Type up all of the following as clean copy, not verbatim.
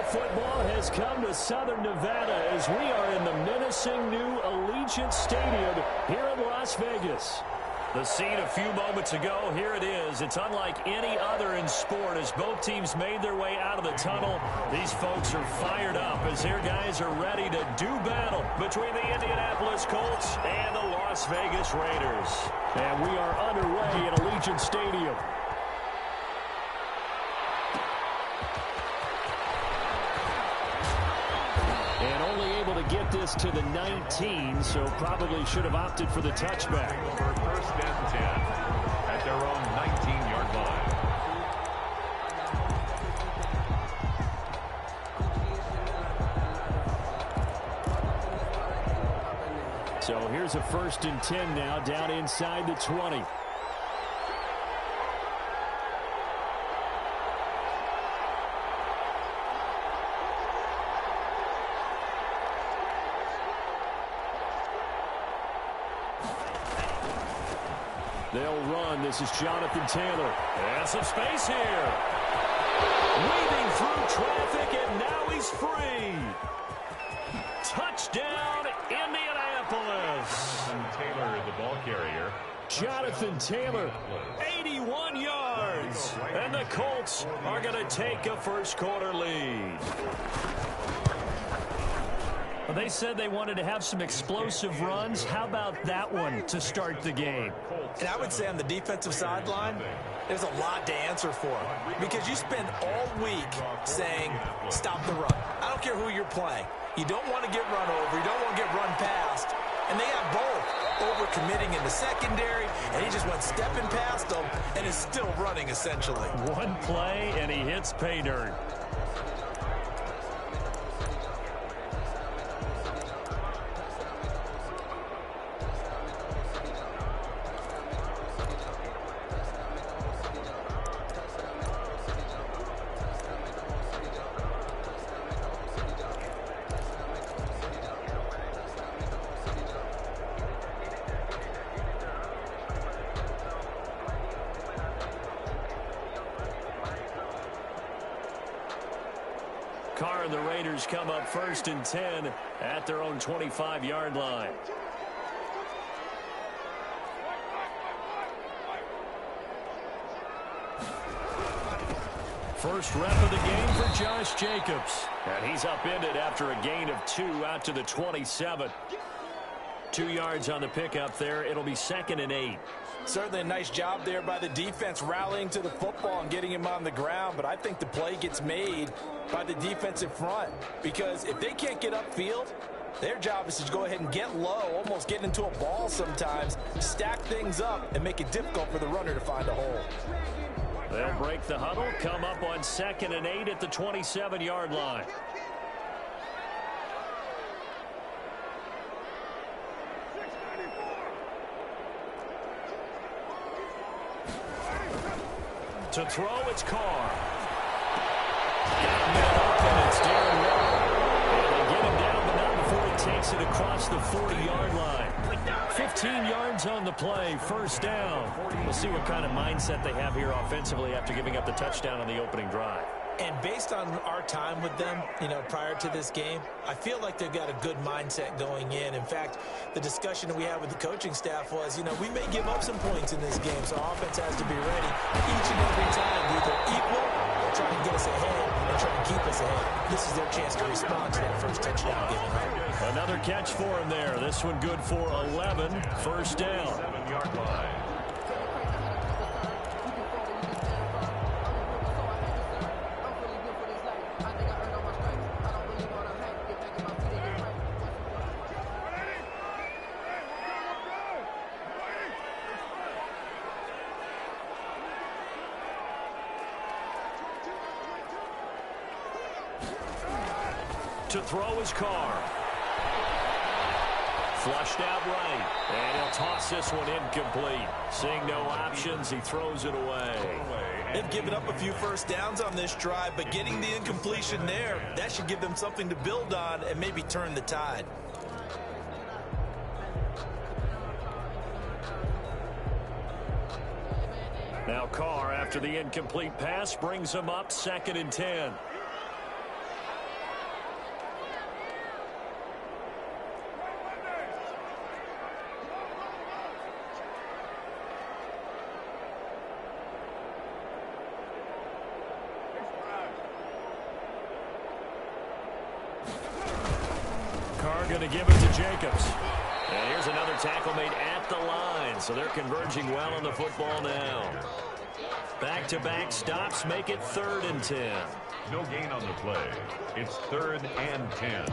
football has come to Southern Nevada as we are in the menacing new Allegiant Stadium here in Las Vegas. The scene a few moments ago, here it is. It's unlike any other in sport as both teams made their way out of the tunnel. These folks are fired up as their guys are ready to do battle between the Indianapolis Colts and the Las Vegas Raiders. And we are underway at Allegiant Stadium. And only able to get this to the 19, so probably should have opted for the touchback. For first and 10 at their own 19-yard line. So here's a 1st and 10 now, down inside the 20. They'll run. This is Jonathan Taylor. And some space here. Weaving through traffic, and now he's free. Touchdown, Indianapolis. Taylor, the ball carrier. Jonathan Taylor, 81 yards. And the Colts are going to take a first-quarter lead. Well, they said they wanted to have some explosive runs. How about that one to start the game? And I would say on the defensive sideline, there's a lot to answer for. Because you spend all week saying, stop the run. I don't care who you're playing. You don't want to get run over. You don't want to get run past. And they have both. Overcommitting in the secondary, and he just went stepping past them and is still running, essentially. One play, and he hits pay dirt. Carr and the Raiders come up 1st and 10 at their own 25-yard line. First rep of the game for Josh Jacobs. And he's upended after a gain of 2 out to the 27. 2 yards on the pickup there. It'll be 2nd and 8. Certainly a nice job there by the defense rallying to the football and getting him on the ground. But I think the play gets made by the defensive front. Because if they can't get upfield, their job is to go ahead and get low, almost get into a ball sometimes, stack things up, and make it difficult for the runner to find a hole. They'll break the huddle, come up on 2nd and 8 at the 27-yard line. To throw, it's Carr. Got him open, it's Darren Waller. And they get him down, but not before he takes it across the 40-yard line. 15 yards on the play, 1st down. We'll see what kind of mindset they have here offensively after giving up the touchdown on the opening drive. And based on our time with them, prior to this game, I feel like they've got a good mindset going in. In fact, the discussion that we had with the coaching staff was, we may give up some points in this game, so our offense has to be ready each and every time, either equal or try and get us ahead and try and keep us ahead. This is their chance to respond to that first touchdown given up. Another catch for him there. This one good for 11, 1st down. 7-yard line. To throw his Carr. Flushed out right. And he'll toss this one incomplete. Seeing no options, he throws it away. They've given up a few first downs on this drive, but getting the incompletion there, that should give them something to build on and maybe turn the tide. Now Carr, after the incomplete pass, brings him up 2nd and 10. They're going to give it to Jacobs. And here's another tackle made at the line, so they're converging well on the football now. Back-to-back stops make it 3rd and 10. No gain on the play. It's 3rd and 10.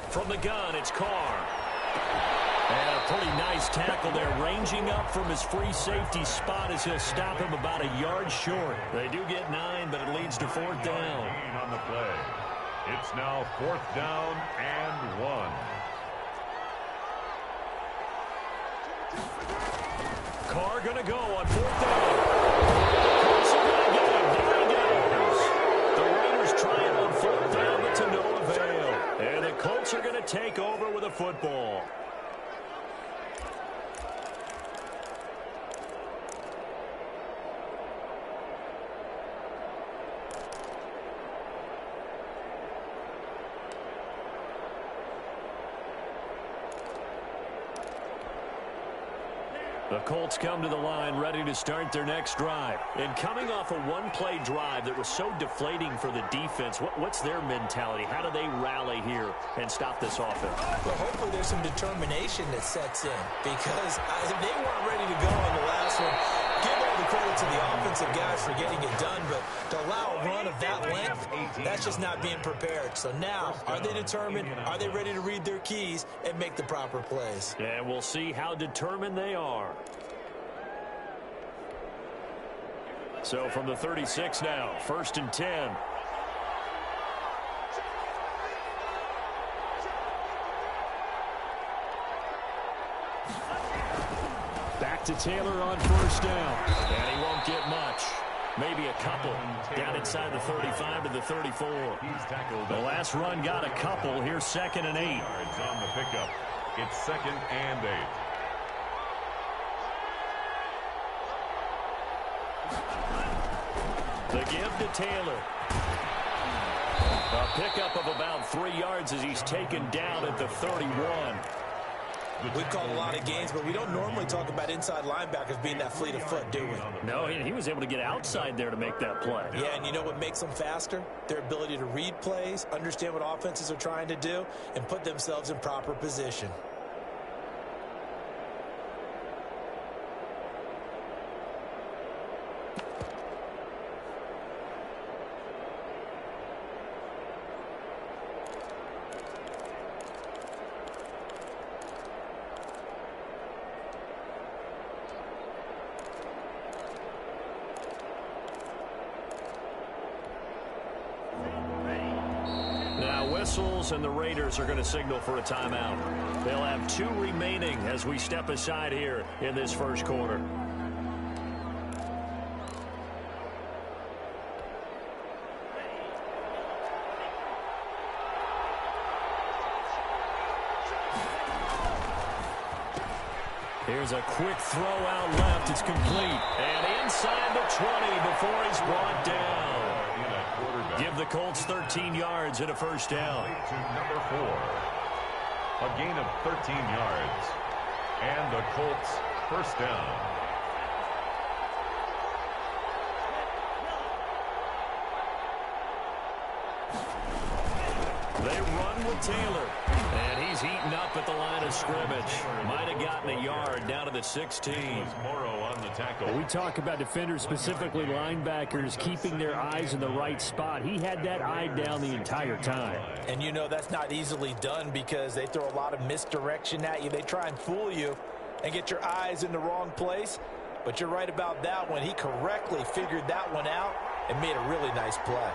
From the gun, it's Carr. And a pretty nice tackle there, ranging up from his free safety spot as he'll stop him about a yard short. They do get 9, but it leads to 4th down. On the play. It's now 4th down and 1. Carr going to go on 4th down. Colts are going to get him. There he goes. The Raiders trying on 4th down, but to no avail. And the Colts are going to take over with a football. The Colts come to the line ready to start their next drive. And coming off a one-play drive that was so deflating for the defense, what's their mentality? How do they rally here and stop this offense? Well, hopefully there's some determination that sets in, because they weren't ready to go on the last one. Give all the credit to the offensive guys for getting it done, but to allow a run of that length, that's just not being prepared. So now, are they determined? Are they ready to read their keys and make the proper plays? And we'll see how determined they are. So from the 36 now, 1st and 10. Back to Taylor on 1st down. And he won't get much. Maybe a couple. Down inside the 35 to the 34. The last run got a couple. Here's 2nd and 8. Yards on the pickup. It's 2nd and 8. The give to Taylor. A pickup of about 3 yards as he's taken down at the 31. We've called a lot of games, but we don't normally talk about inside linebackers being that fleet of foot, do we? No, he was able to get outside there to make that play. Yeah, and you know what makes them faster? Their ability to read plays, understand what offenses are trying to do, and put themselves in proper position. And the Raiders are going to signal for a timeout. They'll have 2 remaining as we step aside here in this first quarter. Here's a quick throw out left. It's complete. And inside the 20 before he's brought down. Give the Colts 13 yards and a 1st down. To number 4. A gain of 13 yards. And the Colts 1st down. They run with Taylor. And he's eaten up at the line of scrimmage. Might have gotten a yard down to the 16. Morrow on the tackle. We talk about defenders, specifically linebackers, keeping their eyes in the right spot. He had that eye down the entire time. And you know that's not easily done because they throw a lot of misdirection at you. They try and fool you and get your eyes in the wrong place. But you're right about that one. He correctly figured that one out and made a really nice play.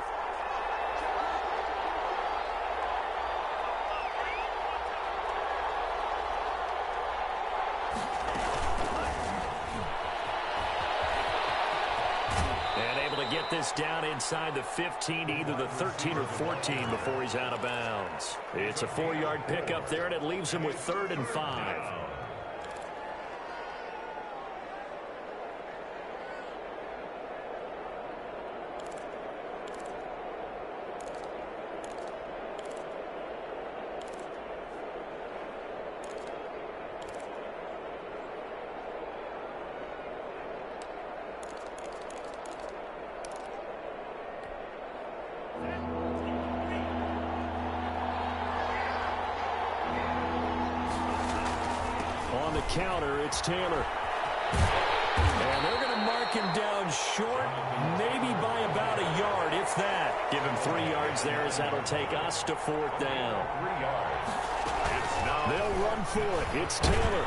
this down inside the 15, either the 13 or 14 before he's out of bounds. It's a 4-yard pickup there, and it leaves him with 3rd and 5. On the counter, it's Taylor. And they're going to mark him down short, maybe by about a yard, if that. Give him 3 yards there, as that'll take us to 4th down. 3 yards. They'll run for it. It's Taylor.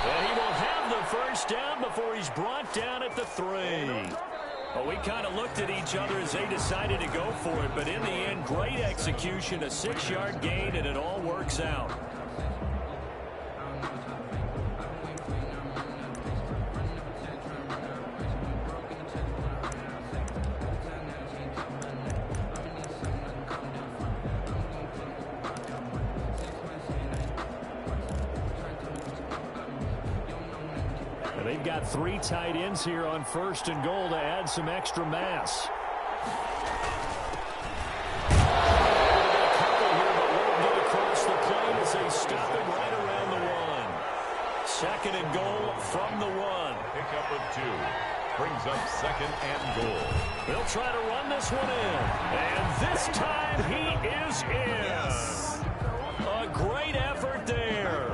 And he will have the 1st down before he's brought down at the 3. Well, we kind of looked at each other as they decided to go for it, but in the end, great execution, a 6-yard gain, and it all works out. They've got 3 tight ends here on 1st and goal to add some extra mass. A couple here, but won't get across the plane as they stop it right around the 1. 2nd and goal from the 1. Pickup of 2. Brings up 2nd and goal. They'll try to run this one in. And this time he is in. Yes. A great effort there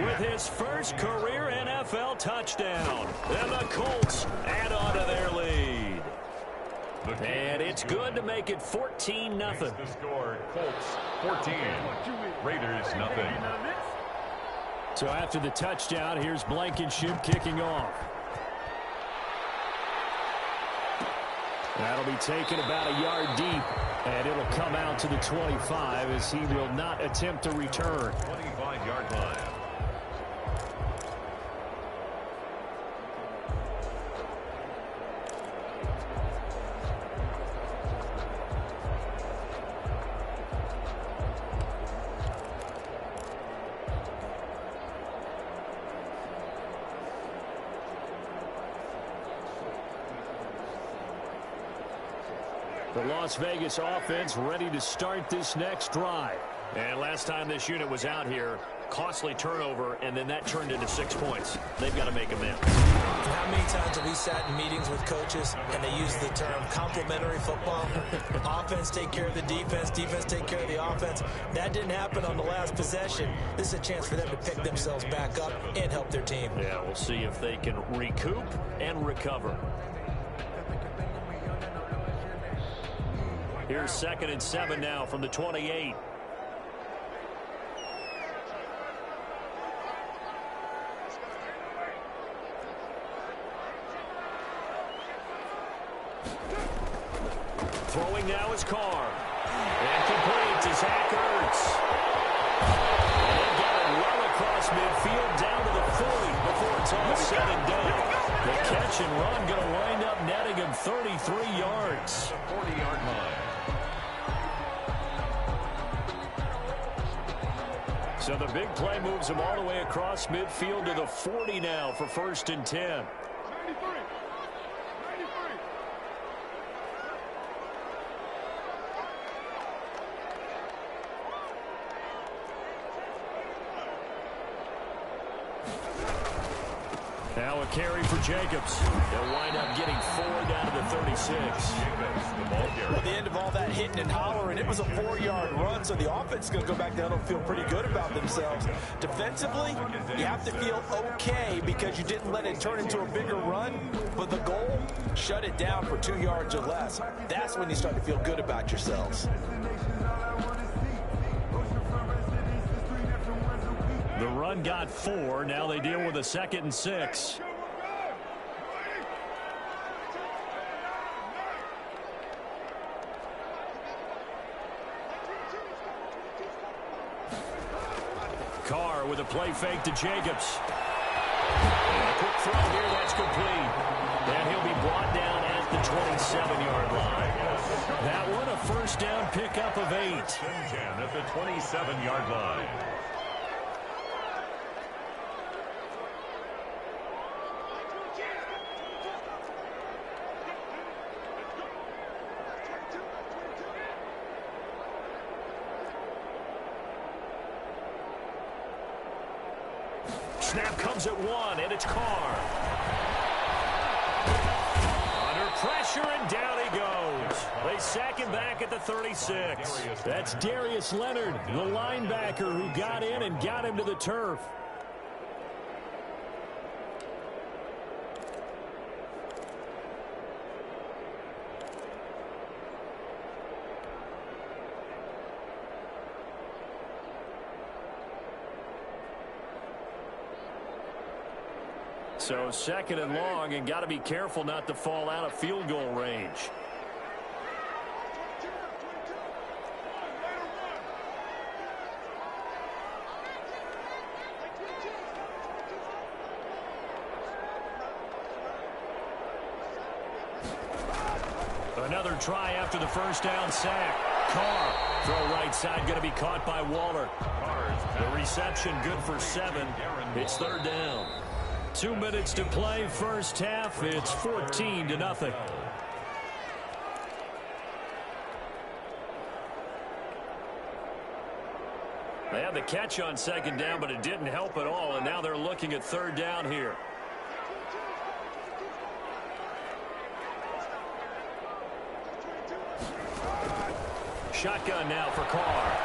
with his first career NFL touchdown. And the Colts add on to their lead. And it's good to make it 14-0. The score, Colts 14, Raiders nothing. So after the touchdown, here's Blankenship kicking off. That'll be taken about a yard deep, and it'll come out to the 25 as he will not attempt to return. 25-yard line. The Las Vegas offense ready to start this next drive. And last time this unit was out here, costly turnover, and then that turned into 6 points. They've got to make amends. How many times have we sat in meetings with coaches and they use the term complementary football? Offense take care of the defense, defense take care of the offense. That didn't happen on the last possession. This is a chance for them to pick themselves back up and help their team. Yeah, we'll see if they can recoup and recover. Here's 2nd and 7 now from the 28. Throwing now is Carr. And complete to Zach Ertz. And got it well across midfield down to the 40 before it's all said and done. The catch and run going to wind up netting him 33 yards. 40-yard line. So the big play moves him all the way across midfield to the 40 now for 1st and 10. Now a carry for Jacobs. They'll wind up getting 4 down to the 36. At the end of all that hitting and hollering, it was a 4-yard run, so the offense is going to go back down and feel pretty good about themselves. Defensively, you have to feel okay because you didn't let it turn into a bigger run, but the goal, shut it down for 2 yards or less. That's when you start to feel good about yourselves. The run got 4. Now they deal with a 2nd and 6. Carr with a play fake to Jacobs. And a quick throw here, that's complete. And he'll be brought down at at the 27-yard line. That one, a first down pickup of 8. 10 at the 27-yard line. Snap comes at 1, and it's Carr. Under pressure, and down he goes. They sack him back at the 36. That's Darius Leonard, the linebacker who got in and got him to the turf. So second and long, and got to be careful not to fall out of field goal range. Another try after the first down sack. Carr, throw right side, going to be caught by Waller. The reception good for 7. It's third down. 2 minutes to play first half. It's 14-0. They had the catch on second down, but it didn't help at all, and now they're looking at third down here. Shotgun now for Carr.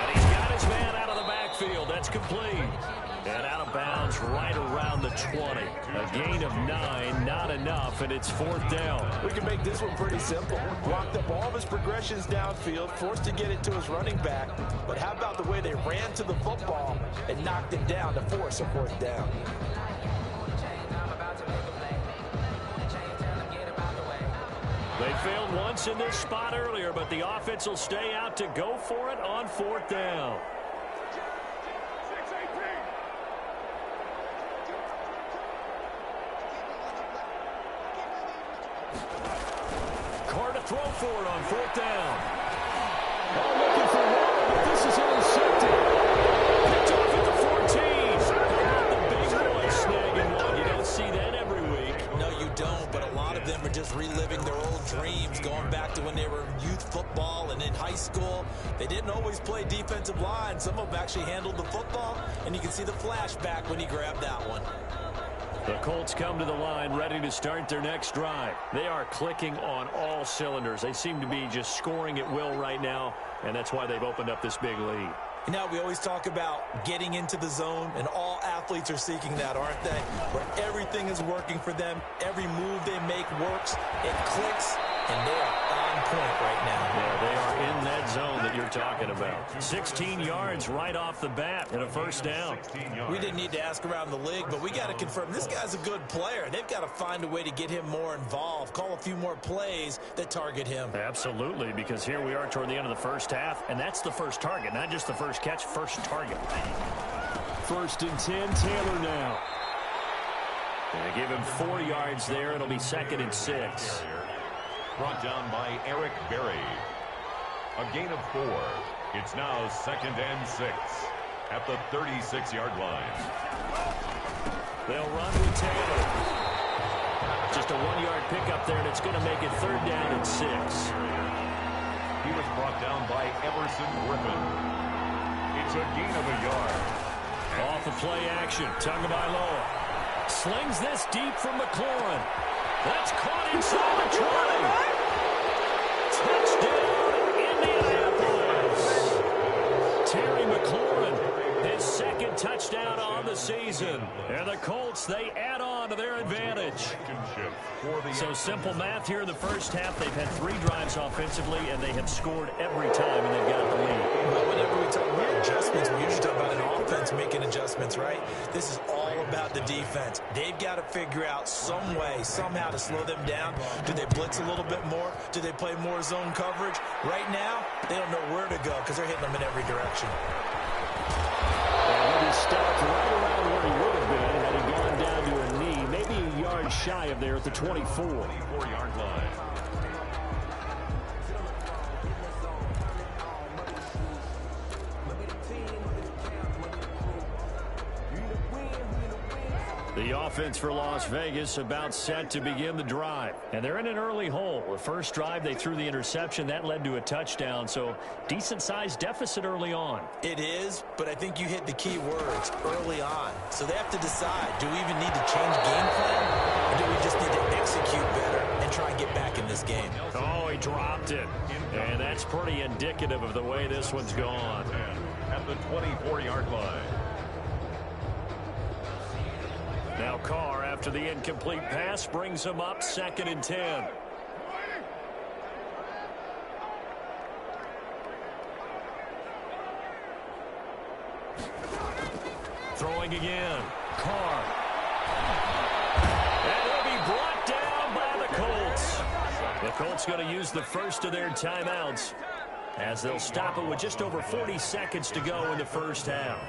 And he's got his man out of the backfield. That's complete. And out of bounds right around the 20. A gain of 9, not enough, and it's fourth down. We can make this one pretty simple. Blocked up all of his progressions downfield, forced to get it to his running back. But how about the way they ran to the football and knocked it down to force a fourth down? They failed once in this spot earlier, but the offense will stay out to go for it on fourth down. Carr to throw for it on fourth down. Oh, looking for Waller, but this is intercepted. Picked off at the 14. The big boy snagging one. You don't see that every week. No, you don't, but a lot of them are just reliving their old dreams, going back to when they were in youth football and in high school. They didn't always play defensive line. Some of them actually handled the football, and you can see the flashback when he grabbed that one. The Colts come to the line ready to start their next drive. They are clicking on all cylinders. They seem to be just scoring at will right now, and that's why they've opened up this big lead. You know, we always talk about getting into the zone, and all athletes are seeking that, aren't they? Where everything is working for them. Every move they make works. It clicks, and they are on point right now. Yeah, they are in that zone that you're talking about. 16 yards right off the bat and a first down. We didn't need to ask around the league, but we got to confirm this guy's a good player. They've got to find a way to get him more involved, call a few more plays that target him. Absolutely, because here we are toward the end of the first half, and that's the first target, not just the first catch, first target. First and 10, Taylor now. They give him 4 yards there. It'll be second and 6. Brought down by Eric Berry. A gain of 4. It's now second and 6 at the 36-yard line. They'll run with Taylor. Just a 1-yard pickup there, and it's going to make it third down and 6. He was brought down by Everson Griffin. It's a gain of a yard. Off the play action, Tagovailoa slings this deep from McLaurin. That's caught inside the 20. Touchdown, Indianapolis. Terry McLaurin, his second touchdown on the season. And the Colts, they add on to their advantage. So simple math here in the first half. They've had 3 drives offensively, and they have scored every time, and they've got the lead. Well, whenever we talk about adjustments, we usually talk about an offense making adjustments, right? This is all about the defense. They've got to figure out some way, somehow to slow them down. Do they blitz a little bit more? Do they play more zone coverage? Right now, they don't know where to go because they're hitting them in every direction. And he stopped right around where he would have been had he gone down to a knee. Maybe shy of there at the 24. 24-yard line. The offense for Las Vegas about set to begin the drive. And they're in an early hole. The first drive, they threw the interception. That led to a touchdown. So decent-sized deficit early on. It is, but I think you hit the key words, early on. So they have to decide, do we even need to change game plan? Or do we just need to execute better and try and get back in this game? Oh, he dropped it. And that's pretty indicative of the way this one's gone. At the 24-yard line. Now Carr, after the incomplete pass, brings him up 2nd and 10. Throwing again. Carr. And he'll be brought down by the Colts. The Colts going to use the first of their timeouts as they'll stop it with just over 40 seconds to go in the first half.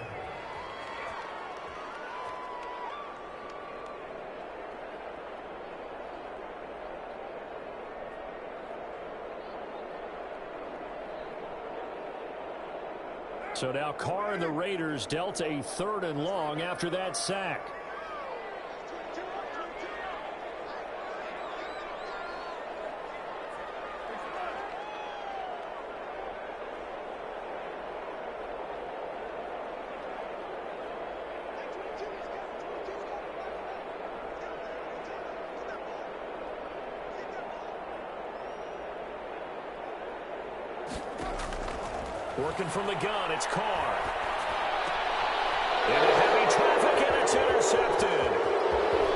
So now Carr and the Raiders dealt a 3rd and long after that sack. Working from the gun, it's Carr. Into heavy traffic, and it's intercepted.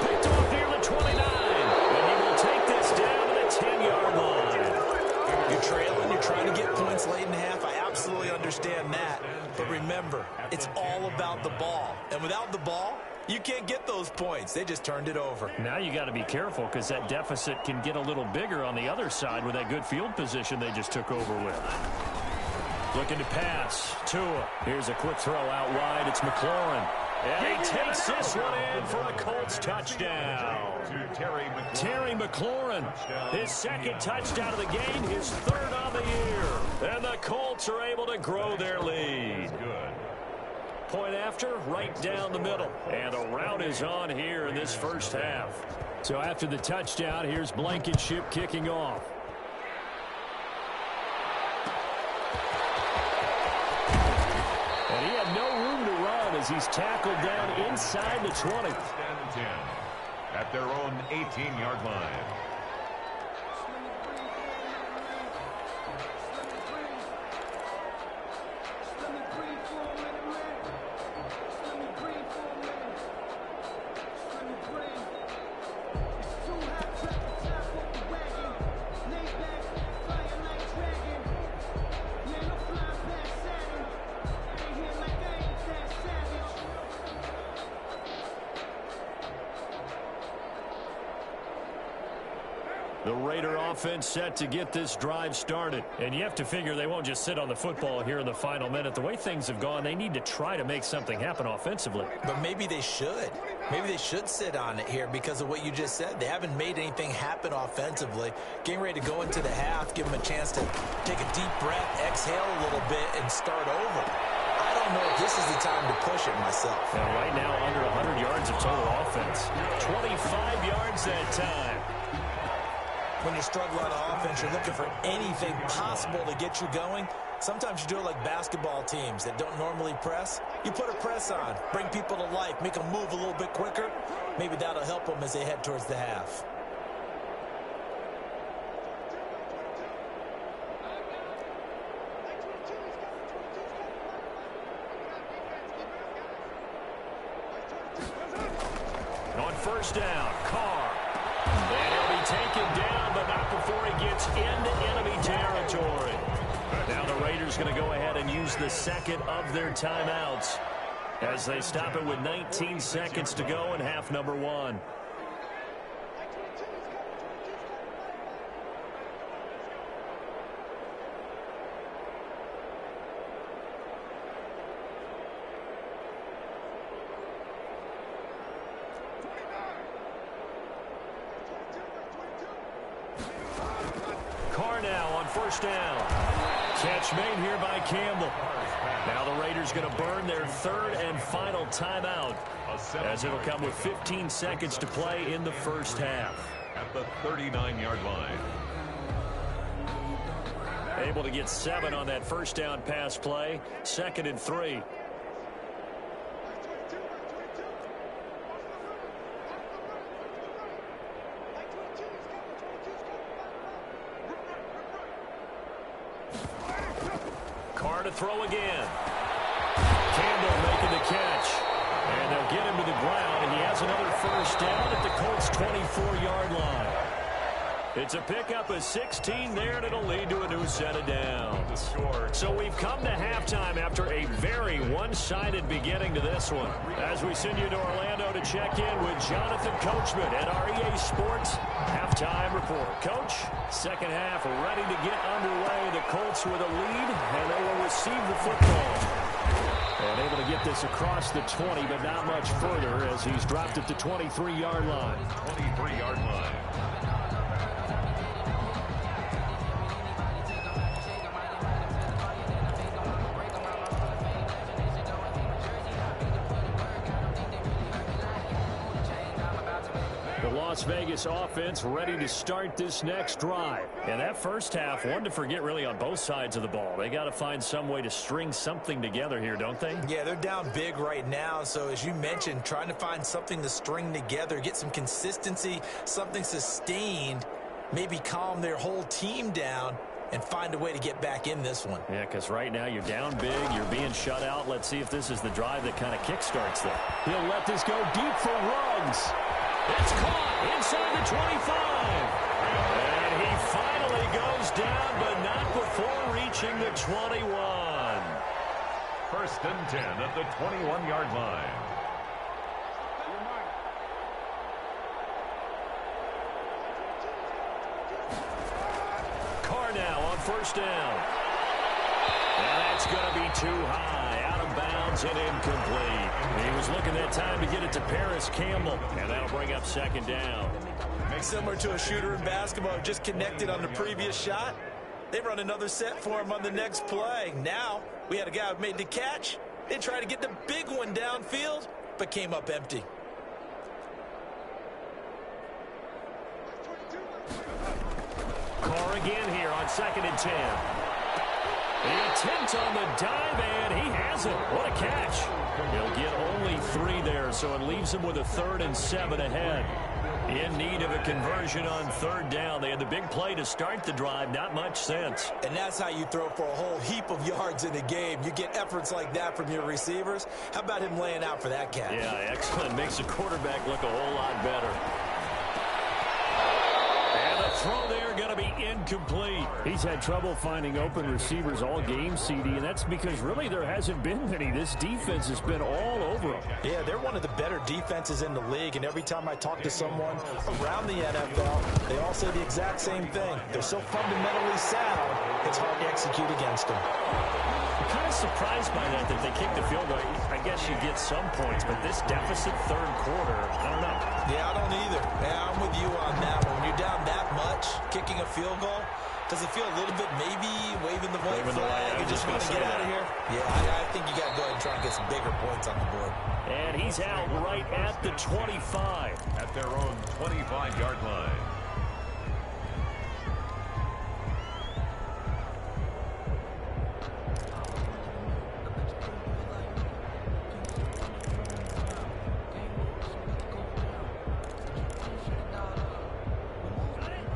Picked off near the 29, and he will take this down to the 10-yard line. You're trailing, you're trying to get points late in the half. I absolutely understand that. But remember, it's all about the ball. And without the ball, you can't get those points. They just turned it over. Now you got to be careful because that deficit can get a little bigger on the other side with that good field position they just took over with. Looking to pass. Tua. Here's a quick throw out wide. It's McLaurin. And he takes this one in for a Colts touchdown. Terry McLaurin. His 2nd touchdown of the game. His 3rd on the year. And the Colts are able to grow their lead. Point after, right down the middle. And the route is on here in this first half. So after the touchdown, here's Blankenship kicking off. And he had no room to run as he's tackled down inside the 20. At their own 18-yard line. The Raider offense set to get this drive started. And you have to figure they won't just sit on the football here in the final minute. The way things have gone, they need to try to make something happen offensively. But maybe they should. Maybe they should sit on it here because of what you just said. They haven't made anything happen offensively. Getting ready to go into the half, give them a chance to take a deep breath, exhale a little bit, and start over. I don't know if this is the time to push it myself. And right now, under 100 yards of total offense. 25 yards that time. When you're struggling on offense, you're looking for anything possible to get you going. Sometimes you do it like basketball teams that don't normally press. You put a press on, bring people to life, make them move a little bit quicker. Maybe that'll help them as they head towards the half. On first down, Carr. And he'll be taken down, but not before he gets into enemy territory. Now the Raiders going to go ahead and use the 2nd of their timeouts as they stop it with 19 seconds to go in half number 1. first down. Catch made here by Campbell. Now the Raiders going to burn their third and final timeout, as it'll come with 15 seconds to play in the first half. At the 39-yard line. Able to get 7 on that first down pass play. 2nd and 3. Carr to throw again. Campbell making the catch. And they'll get him to the ground, and he has another first down at the Colts' 24-yard line. It's a pickup of 16 there, and it'll lead to a new set of downs. So we've come to halftime after a very one-sided beginning to this one. As we send you to Orlando to check in with Jonathan Coachman at our EA Sports halftime report. Coach, second half ready to get underway. The Colts with a lead, and they will receive the football. And able to get this across the 20, but not much further as he's dropped at the 23-yard line. 23-yard line. Las Vegas offense ready to start this next drive. And that first half, one to forget really on both sides of the ball. They got to find some way to string something together here, don't they? Yeah, they're down big right now. So as you mentioned, trying to find something to string together, get some consistency, something sustained, maybe calm their whole team down and find a way to get back in this one. Yeah, because right now you're down big, you're being shut out. Let's see if this is the drive that kind of kickstarts them. He'll let this go deep for Ruggs. It's caught inside the 25. And he finally goes down, but not before reaching the 21. 1st and 10 at the 21-yard line. Carr now on 1st down. And that's going to be too high. Out of bounds and incomplete. He was looking that time to get it to Paris Campbell. And that'll bring up 2nd down. Similar to a shooter in basketball, just connected on the previous shot. They run another set for him on the next play. Now, we had a guy who made the catch. They tried to get the big one downfield, but came up empty. Carr again here on 2nd and 10. The attempt on the dive, and he has it. What a catch. He'll get only 3 there, so it leaves him with a 3rd and 7 ahead. In need of a conversion on 3rd down. They had the big play to start the drive. Not much sense. And that's how you throw for a whole heap of yards in a game. You get efforts like that from your receivers. How about him laying out for that catch? Yeah, excellent. Makes the quarterback look a whole lot better. And the throw there going to be incomplete. He's had trouble finding open receivers all game, CD, and that's because really there hasn't been many. This defense has been all over them. Yeah, they're one of the better defenses in the league, and every time I talk to someone around the NFL, they all say the exact same thing. They're so fundamentally sound, it's hard to execute against them. I'm kind of surprised by that they kicked the field goal. I guess you get some points, but this deficit 3rd quarter, I don't know. Yeah, I don't either. Yeah, I'm with you on that one. When you're down that much, kicking a field goal, does it feel a little bit maybe waving the white flag and just want to get out of here? Yeah, I think you got to go ahead and try and get some bigger points on the board. And he's out right at the 25. At their own 25-yard line.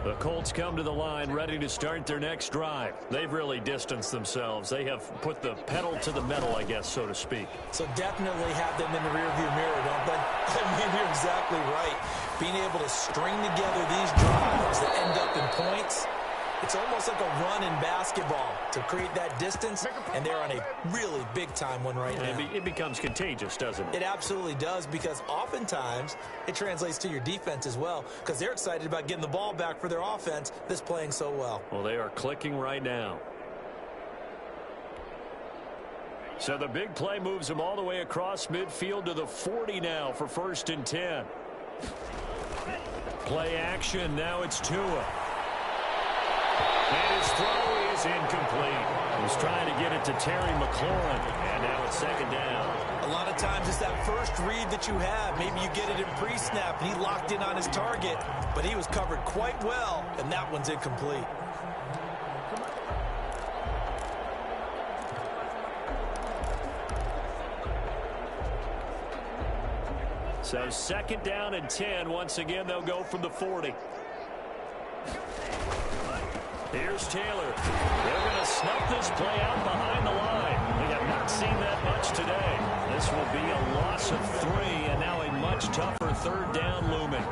The Colts come to the line ready to start their next drive. They've really distanced themselves. They have put the pedal to the metal, I guess, so to speak. So definitely have them in the rearview mirror, don't they? I mean, you're exactly right. Being able to string together these drives that end up in points, it's almost like a run in basketball to create that distance, and they're on a really big-time one right now. It becomes contagious, doesn't it? It absolutely does, because oftentimes it translates to your defense as well, because they're excited about getting the ball back for their offense that's playing so well. Well, they are clicking right now. So the big play moves them all the way across midfield to the 40 now for 1st and 10. Play action. Now it's Tua. And his throw is incomplete. He's trying to get it to Terry McLaurin, and now it's second down. A lot of times it's that first read that you have. Maybe you get it in pre-snap, and he locked in on his target, but he was covered quite well, and that one's incomplete. So second down and 10. Once again, they'll go from the 40. Here's Taylor. They're going to snuff this play out behind the line. We have not seen that much today. This will be a loss of 3, and now a much tougher third down looming.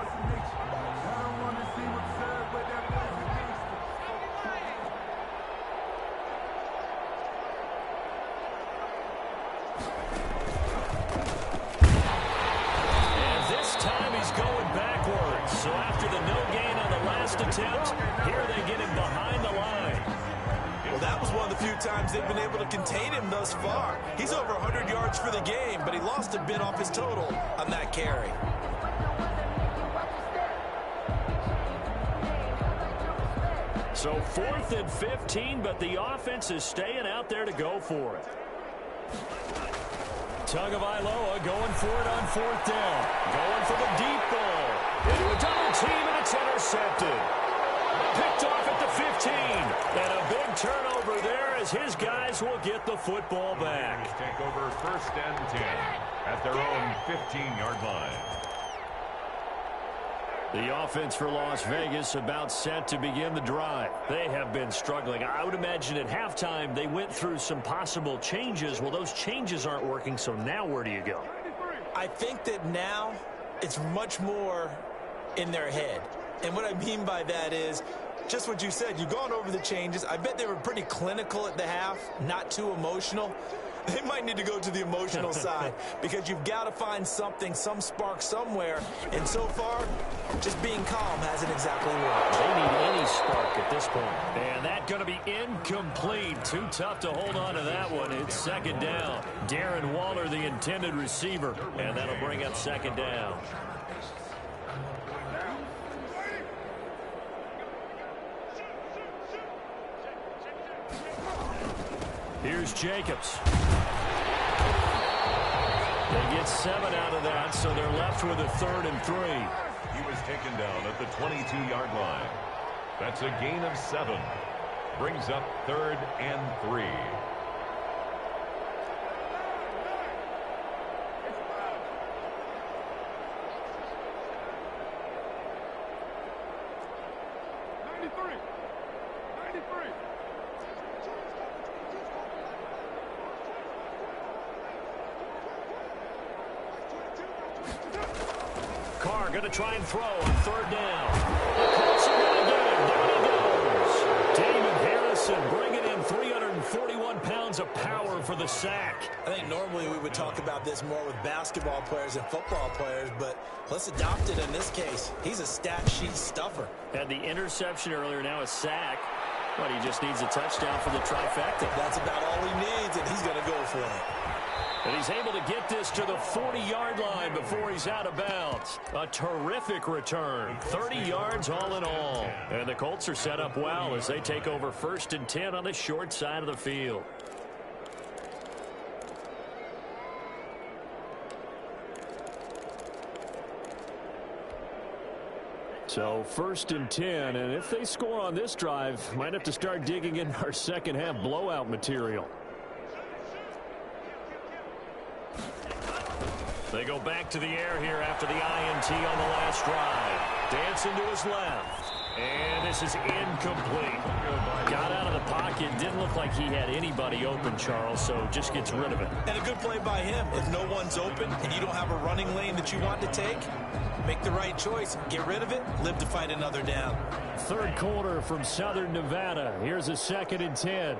So after the no gain on the last attempt, here they get him behind the line. Well, that was one of the few times they've been able to contain him thus far. He's over 100 yards for the game, but he lost a bit off his total on that carry. So 4th and 15, but the offense is staying out there to go for it. Tagovailoa going for it on 4th down. Going for the deep ball. Into a double team, and it's intercepted. Picked off at the 15. And a big turnover there as his guys will get the football back. Take over 1st and 10 at their own 15-yard line. The offense for Las Vegas about set to begin the drive. They have been struggling. I would imagine at halftime they went through some possible changes. Well, those changes aren't working, so now where do you go? I think that now it's much more in their head. And what I mean by that is just what you said. You've gone over the changes. I bet they were pretty clinical at the half, not too emotional. They might need to go to the emotional side because you've got to find something, some spark somewhere. And so far, just being calm hasn't exactly worked. They need any spark at this point. And that's going to be incomplete. Too tough to hold on to that one. It's second down. Darren Waller, the intended receiver. And that'll bring up second down. Here's Jacobs. They get 7 out of that, so they're left with a 3rd and 3. He was taken down at the 22-yard line. That's a gain of 7. Brings up 3rd and 3. Going to try and throw on 3rd down. Across the line again. Down he goes. Damon Harrison bringing in 341 pounds of power for the sack. I think normally we would talk about this more with basketball players and football players, but let's adopt it in this case. He's a stat sheet stuffer. Had the interception earlier, now a sack. But he just needs a touchdown for the trifecta. That's about all he needs, and he's going to go for it. And he's able to get this to the 40-yard line before he's out of bounds. A terrific return. 30 yards all in all. And the Colts are set up well as they take over 1st and 10 on the short side of the field. So 1st and 10, and if they score on this drive, might have to start digging in our second half blowout material. They go back to the air here after the INT on the last drive. Dancing to his left. And this is incomplete. Got out of the pocket. Didn't look like he had anybody open, Charles, so just gets rid of it. And a good play by him. If no one's open and you don't have a running lane that you want to take, make the right choice. Get rid of it. Live to fight another down. 3rd quarter from Southern Nevada. Here's a 2nd and 10.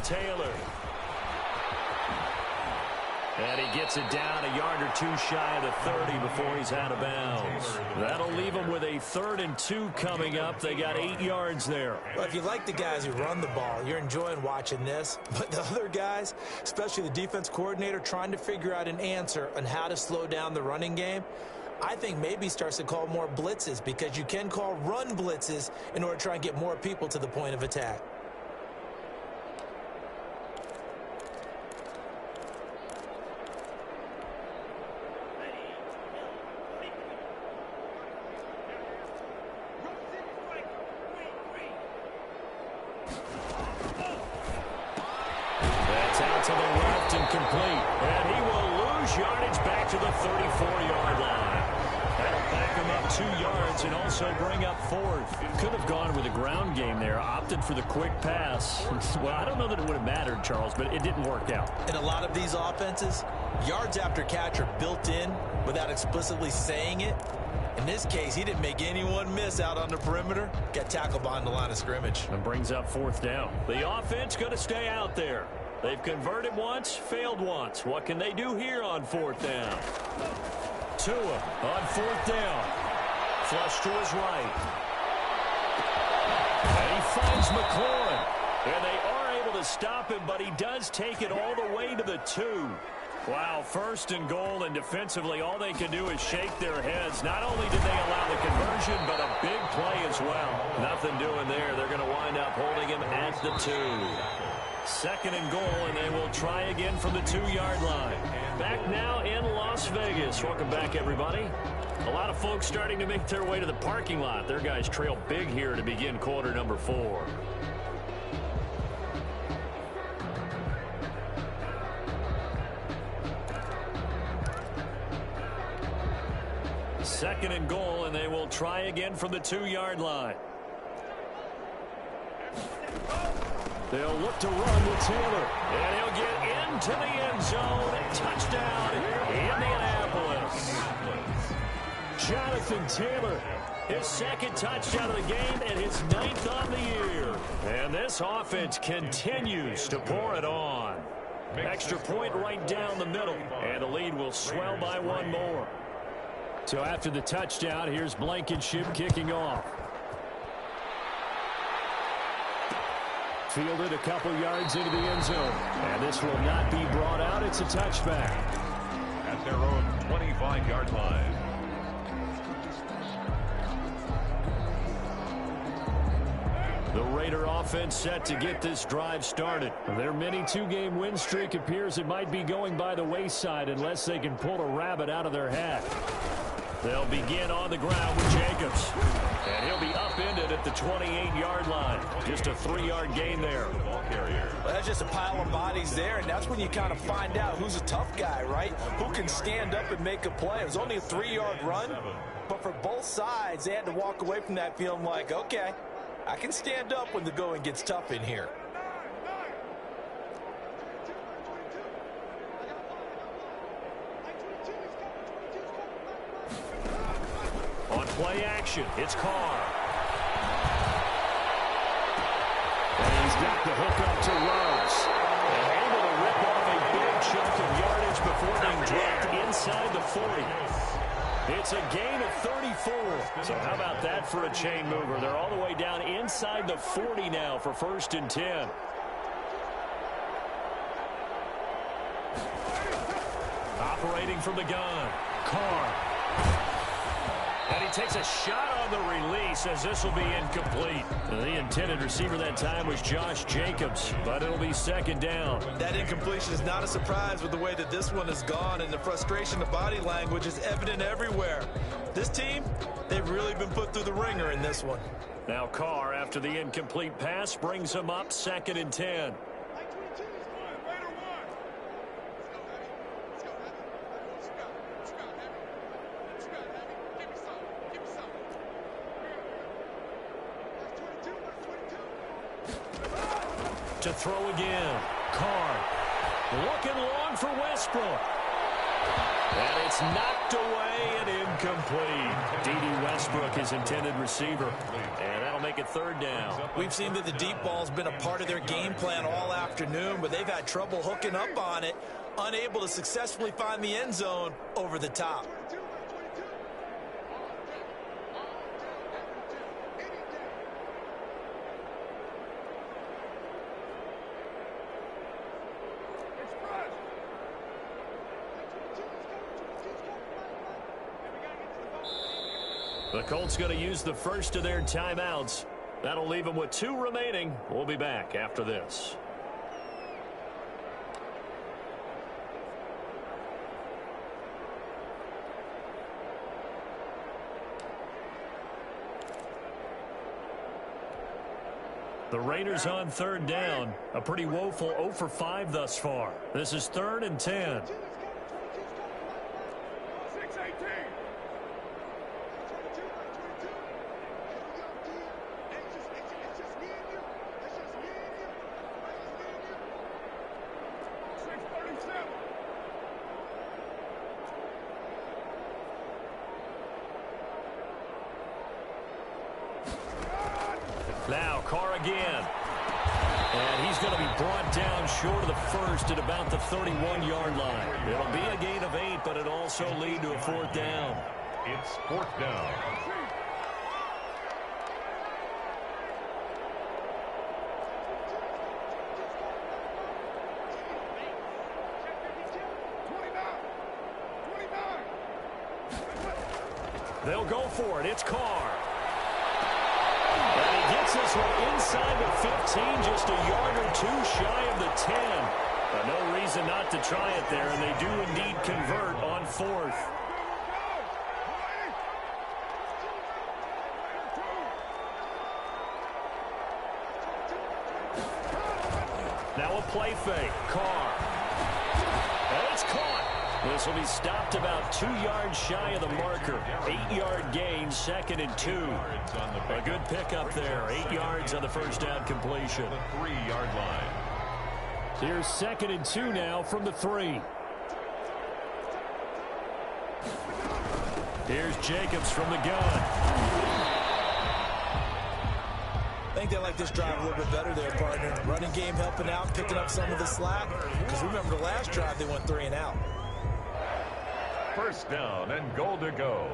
Taylor. And he gets it down a yard or two shy of the 30 before he's out of bounds. That'll leave him with a 3rd and 2 coming up. They got 8 yards there. Well, if you like the guys who run the ball, you're enjoying watching this. But the other guys, especially the defense coordinator, trying to figure out an answer on how to slow down the running game, I think maybe starts to call more blitzes, because you can call run blitzes in order to try and get more people to the point of attack. That's out to the left and complete. And he will lose yardage back to the 34-yard line. That'll back him up 2 yards and also bring up 4th. Could have gone with a ground game there. Opted for the quick pass. Well, I don't know that it would have mattered, Charles, but it didn't work out. In a lot of these offenses, yards after catch are built in without explicitly saying it. In this case, he didn't make anyone miss out on the perimeter. Got tackled behind the line of scrimmage. And brings up 4th down. The offense going to stay out there. They've converted once, failed once. What can they do here on 4th down? Tua on 4th down. Flush to his right. And he finds McLaurin. And they are able to stop him, but he does take it all the way to the 2. Wow, 1st and goal, and defensively all they can do is shake their heads. Not only did they allow the conversion, but a big play as well. Nothing doing there. They're going to wind up holding him at the 2. 2nd and goal, and they will try again from the 2-yard line. Back now in Las Vegas. Welcome back, everybody. A lot of folks starting to make their way to the parking lot. Their guys trail big here to begin quarter number 4. Second and goal, and they will try again from the 2-yard line. They'll look to run with Taylor, and he'll get into the end zone. Touchdown, Indianapolis. Jonathan Taylor, his 2nd touchdown of the game and his 9th on the year. And this offense continues to pour it on. Extra point right down the middle, and the lead will swell by 1 more. So after the touchdown, here's Blankenship kicking off. Fielded a couple yards into the end zone. And this will not be brought out. It's a touchback. At their own 25-yard line. The Raider offense set to get this drive started. Their mini 2-game win streak appears it might be going by the wayside unless they can pull a rabbit out of their hat. They'll begin on the ground with Jacobs. And he'll be upended at the 28-yard line. Just a 3-yard gain there. Well, that's just a pile of bodies there, and that's when you kind of find out who's a tough guy, right? Who can stand up and make a play. It was only a 3-yard run, but for both sides, they had to walk away from that feeling like, okay, I can stand up when the going gets tough in here. On play action, it's Carr. And he's got the hook up to Rhodes. And able to rip off a big chunk of yardage before being dropped inside the 40. It's a gain of 34. So how about that for a chain mover? They're all the way down inside the 40 now for 1st and 10. Operating from the gun, Carr. And he takes a shot on the release as this will be incomplete. The intended receiver that time was Josh Jacobs, but it'll be 2nd down. That incompletion is not a surprise with the way that this one has gone, and the frustration of body language is evident everywhere. This team, they've really been put through the ringer in this one. Now Carr, after the incomplete pass, brings him up 2nd and 10. To throw again. Carr looking long for Westbrook. And it's knocked away and incomplete. D.D. Westbrook, his intended receiver. And that'll make it 3rd down. We've seen that the deep ball's been a part of their game plan all afternoon, but they've had trouble hooking up on it. unable to successfully find the end zone over the top. The Colts going to use the first of their timeouts. That'll leave them with 2 remaining. We'll be back after this. The Raiders on 3rd down. A pretty woeful 0 for 5 thus far. This is 3rd and 10. Now, Carr again. And he's going to be brought down short of the first at about the 31-yard line. It'll be a gain of 8, but it'll also lead to a 4th down. It's 4th down. They'll go for it. It's Carr. And he gets this one inside the 15, just a yard or 2 shy of the 10. But no reason not to try it there, and they do indeed convert on 4th. Now a play fake. Carr. And it's caught. This will be stopped about 2 yards shy of the marker. 8-yard gain, 2nd and 2. A good pickup there. 8 yards on the first down completion. The 3-yard line. Here's 2nd and 2 now from the 3. Here's Jacobs from the gun. I think they like this drive a little bit better there, partner. Running game helping out, picking up some of the slack. Because remember the last drive, they went 3 and out. 1st down and goal to go.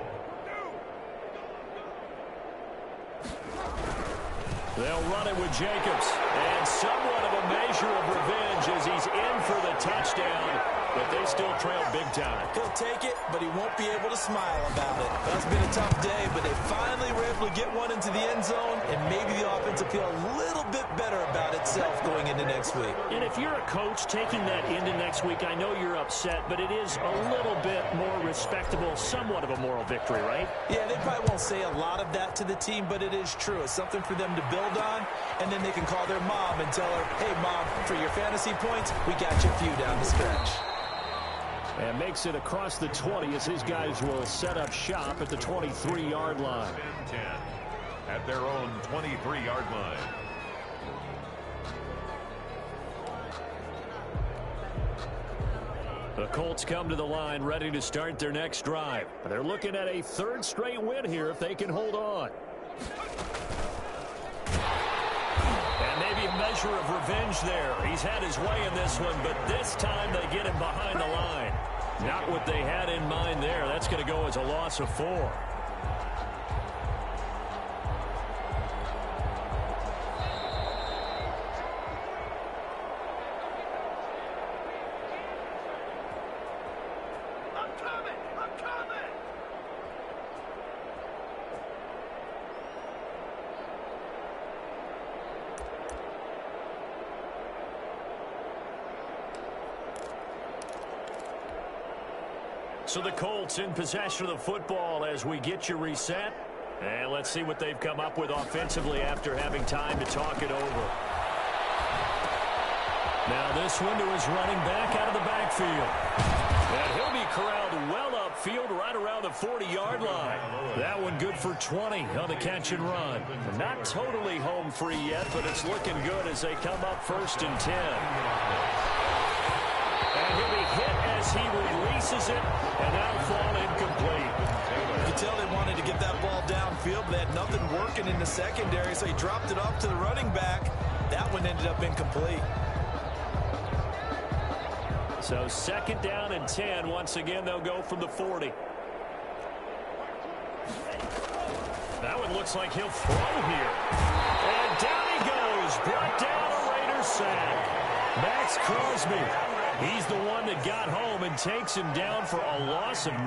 They'll run it with Jacobs. And somewhat of a measure of revenge as he's in for the touchdown. But they still trail big time. He'll take it, but he won't be able to smile about it. That's been a tough day, but they finally were able to get one into the end zone, and maybe the offense will feel a little bit better about itself going into next week. And if you're a coach taking that into next week, I know you're upset, but it is a little bit more respectable, somewhat of a moral victory, right? Yeah, they probably won't say a lot of that to the team, but it is true. It's something for them to build on, and then they can call their mom and tell her, hey, Mom, for your fantasy points, we got you a few down the stretch. And makes it across the 20 as his guys will set up shop at the 23-yard line. 10 at their own 23-yard line. The Colts come to the line ready to start their next drive. They're looking at a 3rd straight win here if they can hold on. And maybe a measure of revenge there. He's had his way in this one, but this time they get him behind the line. Not what they had in mind there. That's going to go as a loss of 4. So the Colts in possession of the football as we get you reset. And let's see what they've come up with offensively after having time to talk it over. Now this one to his running back out of the backfield. And he'll be corralled well upfield right around the 40-yard line. That one good for 20 on the catch and run. Not totally home free yet, but it's looking good as they come up 1st and 10. And he'll be hit as he releases it, and that'll fall incomplete. You could tell they wanted to get that ball downfield, but they had nothing working in the secondary, so he dropped it off to the running back. That one ended up incomplete. So 2nd down and 10. Once again, they'll go from the 40. That one looks like he'll throw here. And down he goes. Brought down a Raiders sack. Max Crosby. He's the one that got home and takes him down for a loss of 9.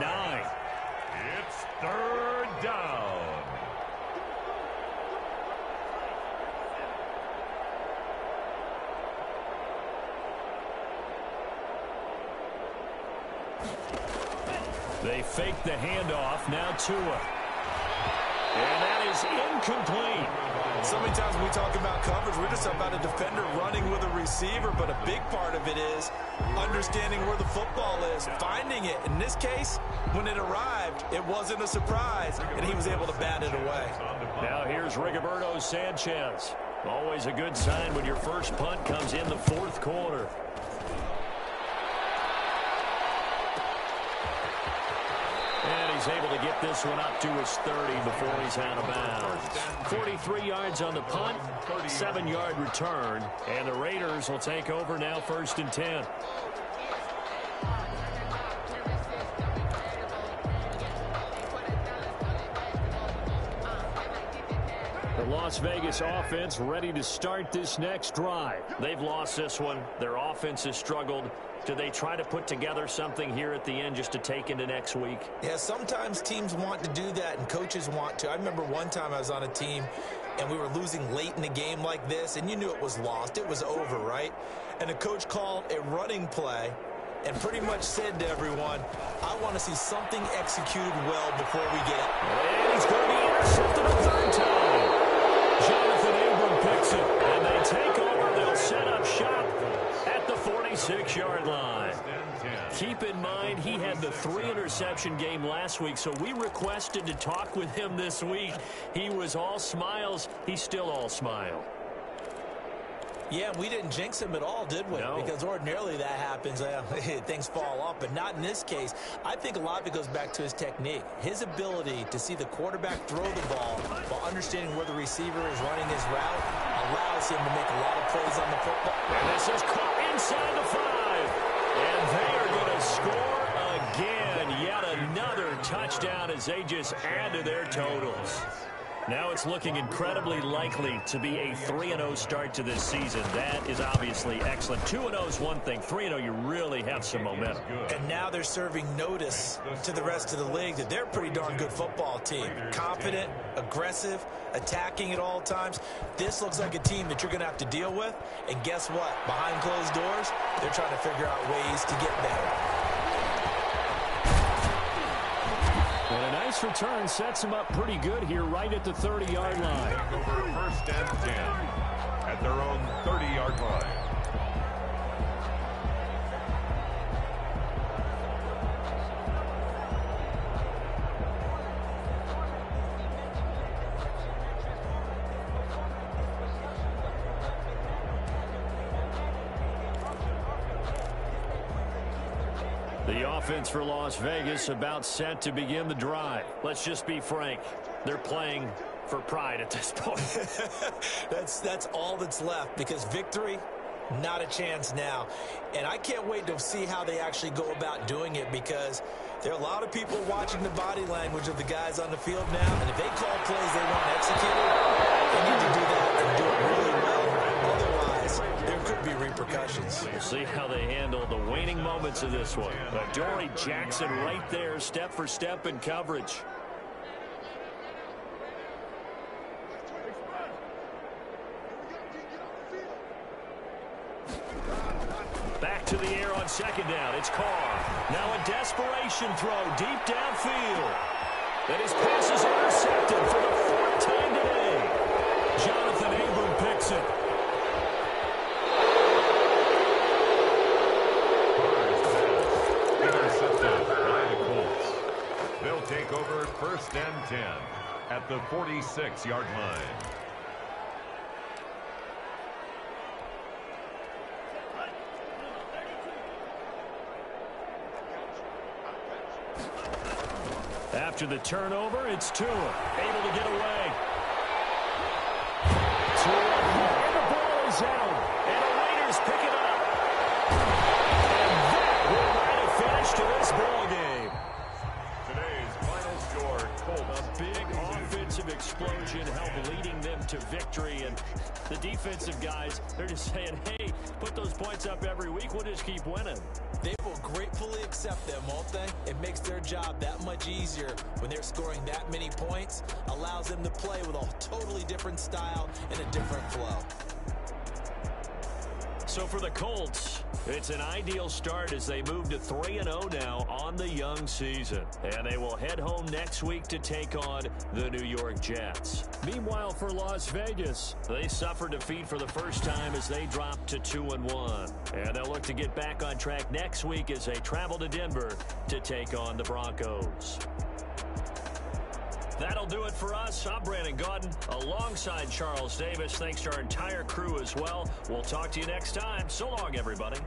It's 3rd down. They fake the handoff. Now Tua. And that is incomplete. So many times when we talk about coverage, we're just about a defender running with a receiver, but a big part of it is understanding where the football is, finding it. In this case, when it arrived, it wasn't a surprise, and he was able to bat it away. Now here's Rigoberto Sanchez. Always a good sign when your first punt comes in the 4th quarter. And he's able to get this one up to his 30 before he's out of bounds. 43 yards on the punt, 7-yard return, and the Raiders will take over now 1st and 10. The Las Vegas offense ready to start this next drive. They've lost this one. Their offense has struggled. Do they try to put together something here at the end just to take into next week? Yeah, sometimes teams want to do that and coaches want to. I remember one time I was on a team and we were losing late in a game like this, and you knew it was lost. It was over, right? And the coach called a running play and pretty much said to everyone, I want to see something executed well before we get it. And he's going to be intercepted a 3rd time. Jonathan Abram picks it, and they take over. They'll set up shop at the 46-yard line. Keep in mind, he had the 3-interception game last week, so we requested to talk with him this week. He was all smiles. He's still all smile. Yeah, we didn't jinx him at all, did we? No. Because ordinarily that happens. Things fall off, but not in this case. I think a lot of it goes back to his technique. His ability to see the quarterback throw the ball while understanding where the receiver is running his route allows him to make a lot of plays on the football. And this is caught inside the 5. And they are going to score again. Yet another touchdown as they just add to their totals. Now it's looking incredibly likely to be a 3-0 start to this season. That is obviously excellent. 2-0 is one thing. 3-0, you really have some momentum. And now they're serving notice to the rest of the league that they're a pretty darn good football team. Confident, aggressive, attacking at all times. This looks like a team that you're going to have to deal with. And guess what? Behind closed doors, they're trying to figure out ways to get better. And a nice return sets them up pretty good here right at the 30-yard line. Over 1st and 10 at their own 30-yard line. The offense for Las Vegas about set to begin the drive. Let's just be frank. They're playing for pride at this point. That's all that's left, because victory, not a chance now. And I can't wait to see how they actually go about doing it, because there are a lot of people watching the body language of the guys on the field now. And if they call plays they want executed, they need to do that and do it really well. Otherwise, there could be repercussions. We'll see how they handle the waning moments of this one. But Dory Jackson right there, step for step in coverage. Back to the air on 2nd down. It's Carr. Now a desperation throw deep downfield. And his pass is intercepted for the 4th time today. Jonathan Abram picks it. Intercepted by the Colts. They'll take over 1st and 10 at the 46-yard line. After the turnover, it's Tua, able to get away. Tua, and the ball is out, and the Raiders pick it up. And that this ball game. Today's final score, Colts. A big offensive explosion helped leading them to victory. And the defensive guys, they're just saying, hey, put those points up every week. We'll just keep winning. They will gratefully accept them, won't they? It makes their job that much easier when they're scoring that many points. Allows them to play with a totally different style and a different flow. So for the Colts, it's an ideal start as they move to 3-0 now on the young season. And they will head home next week to take on the New York Jets. Meanwhile, for Las Vegas, they suffered defeat for the first time as they dropped to 2-1. And they'll look to get back on track next week as they travel to Denver to take on the Broncos. That'll do it for us. I'm Brandon Gaudin alongside Charles Davis. Thanks to our entire crew as well. We'll talk to you next time. So long, everybody.